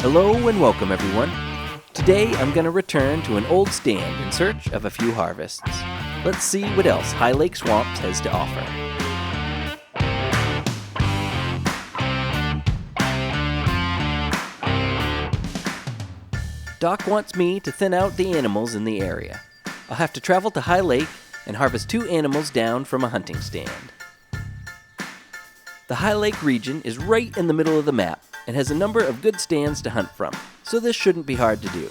Hello and welcome everyone. Today I'm going to return to an old stand in search of a few harvests. Let's see what else High Lake Swamps has to offer. Doc wants me to thin out the animals in the area. I'll have to travel to High Lake and harvest 2 animals down from a hunting stand. The High Lake region is right in the middle of the map and has a number of good stands to hunt from, so this shouldn't be hard to do.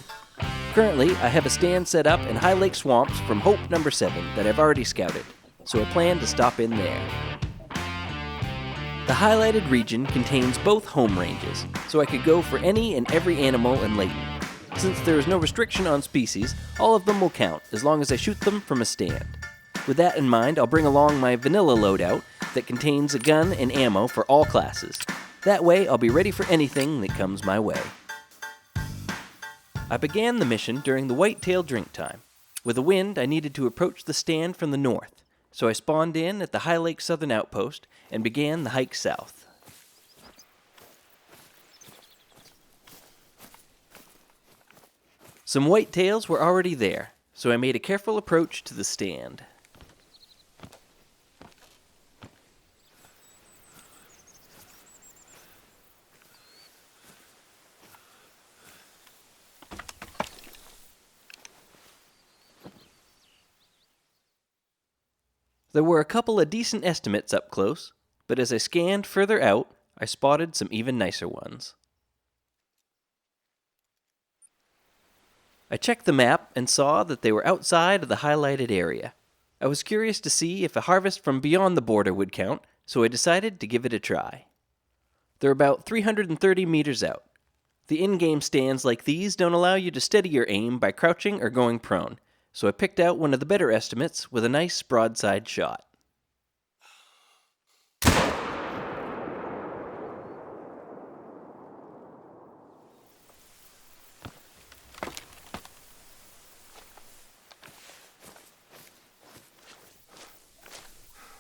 Currently, I have a stand set up in High Lake Swamps from Hope number 7 that I've already scouted, so I plan to stop in there. The highlighted region contains both home ranges, so I could go for any and every animal in Layton. Since there is no restriction on species, all of them will count as long as I shoot them from a stand. With that in mind, I'll bring along my vanilla loadout that contains a gun and ammo for all classes. That way, I'll be ready for anything that comes my way. I began the mission during the whitetail drink time. With a wind, I needed to approach the stand from the north, so I spawned in at the High Lake Southern Outpost and began the hike south. Some whitetails were already there, so I made a careful approach to the stand. There were a couple of decent estimates up close, but as I scanned further out, I spotted some even nicer ones. I checked the map and saw that they were outside of the highlighted area. I was curious to see if a harvest from beyond the border would count, so I decided to give it a try. They're about 330 meters out. The in-game stands like these don't allow you to steady your aim by crouching or going prone, so I picked out one of the better estimates with a nice broadside shot.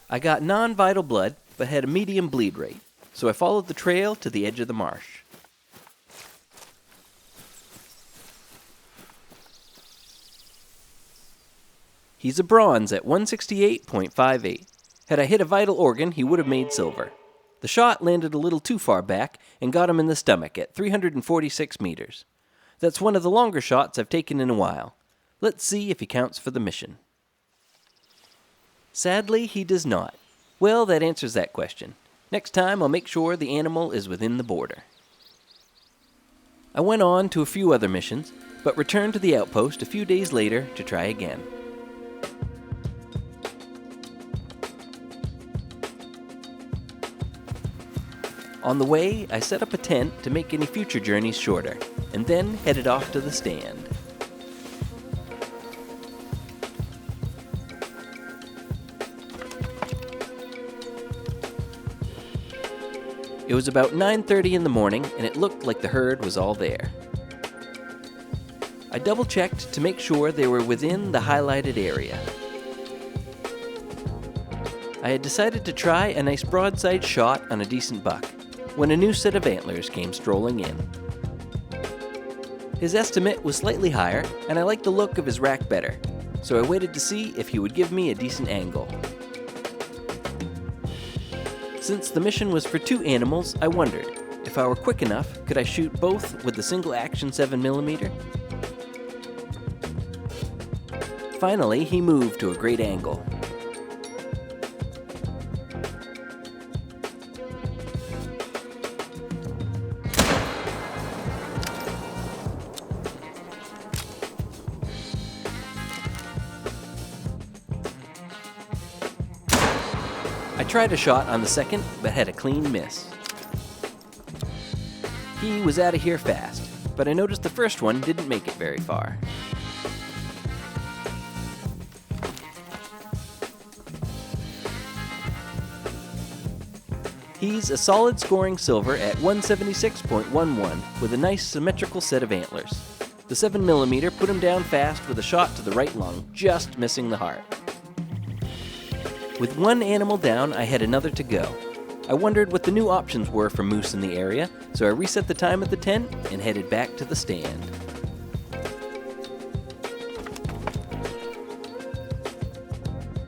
I got non-vital blood, but had a medium bleed rate, so I followed the trail to the edge of the marsh. He's a bronze at 168.58. Had I hit a vital organ, he would have made silver. The shot landed a little too far back and got him in the stomach at 346 meters. That's one of the longer shots I've taken in a while. Let's see if he counts for the mission. Sadly, he does not. Well, that answers that question. Next time, I'll make sure the animal is within the border. I went on to a few other missions, but returned to the outpost a few days later to try again. On the way, I set up a tent to make any future journeys shorter, and then headed off to the stand. It was about 9:30 in the morning, and it looked like the herd was all there. I double-checked to make sure they were within the highlighted area. I had decided to try a nice broadside shot on a decent buck, when a new set of antlers came strolling in. His estimate was slightly higher, and I liked the look of his rack better, so I waited to see if he would give me a decent angle. Since the mission was for 2 animals, I wondered, if I were quick enough, could I shoot both with the single-action 7mm? Finally, he moved to a great angle. I tried a shot on the second, but had a clean miss. He was out of here fast, but I noticed the first one didn't make it very far. He's a solid scoring silver at 176.11 with a nice symmetrical set of antlers. The 7mm put him down fast with a shot to the right lung, just missing the heart. With one animal down, I had another to go. I wondered what the new options were for moose in the area, so I reset the time at the tent and headed back to the stand.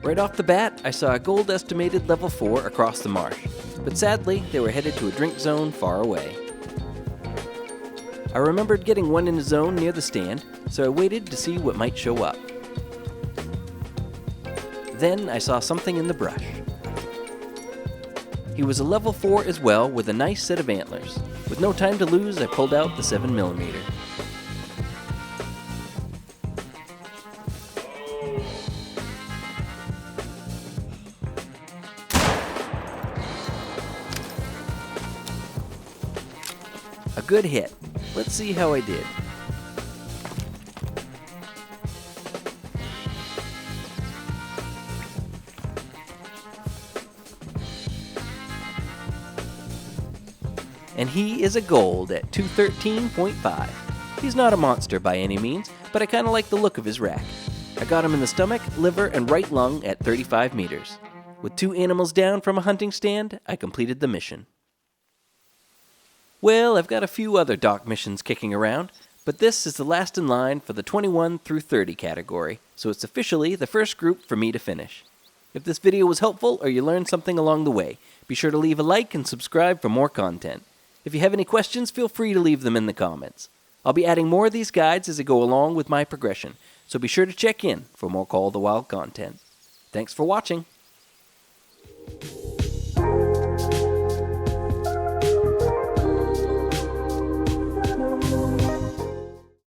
Right off the bat, I saw a gold estimated level 4 across the marsh, but sadly, they were headed to a drink zone far away. I remembered getting one in a zone near the stand, so I waited to see what might show up. Then I saw something in the brush. He was a level 4 as well, with a nice set of antlers. With no time to lose, I pulled out the 7mm. A good hit. Let's see how I did. And he is a gold at 213.5. He's not a monster by any means, but I kinda like the look of his rack. I got him in the stomach, liver, and right lung at 35 meters. With 2 animals down from a hunting stand, I completed the mission. Well, I've got a few other dock missions kicking around, but this is the last in line for the 21 through 30 category, so it's officially the first group for me to finish. If this video was helpful or you learned something along the way, be sure to leave a like and subscribe for more content. If you have any questions, feel free to leave them in the comments. I'll be adding more of these guides as I go along with my progression, so be sure to check in for more Call of the Wild content. Thanks for watching.